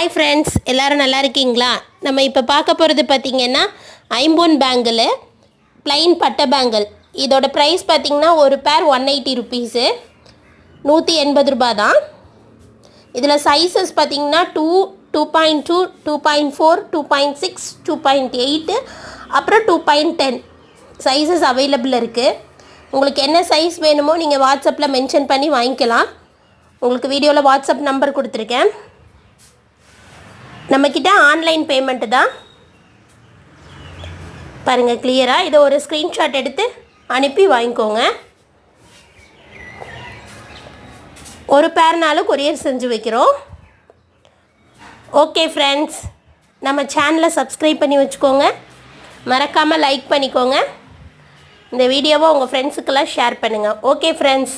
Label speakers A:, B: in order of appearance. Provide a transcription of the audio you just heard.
A: Hi friends, எல்லோரும் நல்லா இருக்கீங்களா? நம்ம இப்போ பார்க்க போகிறது பார்த்திங்கன்னா ஐம்பொன் பேங்கிள், ப்ளைன் பட்டை பேங்கிள். இதோட ப்ரைஸ் பார்த்திங்கன்னா ஒரு பேர் 180 ருபீஸு, 180 ரூபா தான். இதில் சைஸஸ் பார்த்திங்கன்னா 2, 2.2, 2.4, 2.6, 2.8 அப்புறம் 2.10 சைஸஸ் அவைலபிள் இருக்குது. உங்களுக்கு என்ன சைஸ் வேணுமோ நீங்கள் வாட்ஸ்அப்பில் மென்ஷன் பண்ணி வாங்கிக்கலாம். உங்களுக்கு வீடியோவில் வாட்ஸ்அப் நம்பர் கொடுத்துருக்கேன். நம்மக்கிட்ட ஆன்லைன் பேமெண்ட்டு தான். பாருங்கள் கிளியராக, இதை ஒரு ஸ்க்ரீன்ஷாட் எடுத்து அனுப்பி வாங்கிக்கோங்க. ஒரு பேர்னாலும் கொரியர் செஞ்சு வைக்கிறோம். ஓகே ஃப்ரெண்ட்ஸ், நம்ம சேனலை சப்ஸ்கிரைப் பண்ணி வச்சுக்கோங்க. மறக்காமல் லைக் பண்ணிக்கோங்க. இந்த வீடியோவை உங்கள் ஃப்ரெண்ட்ஸுக்கெல்லாம் ஷேர் பண்ணுங்கள். Okay friends.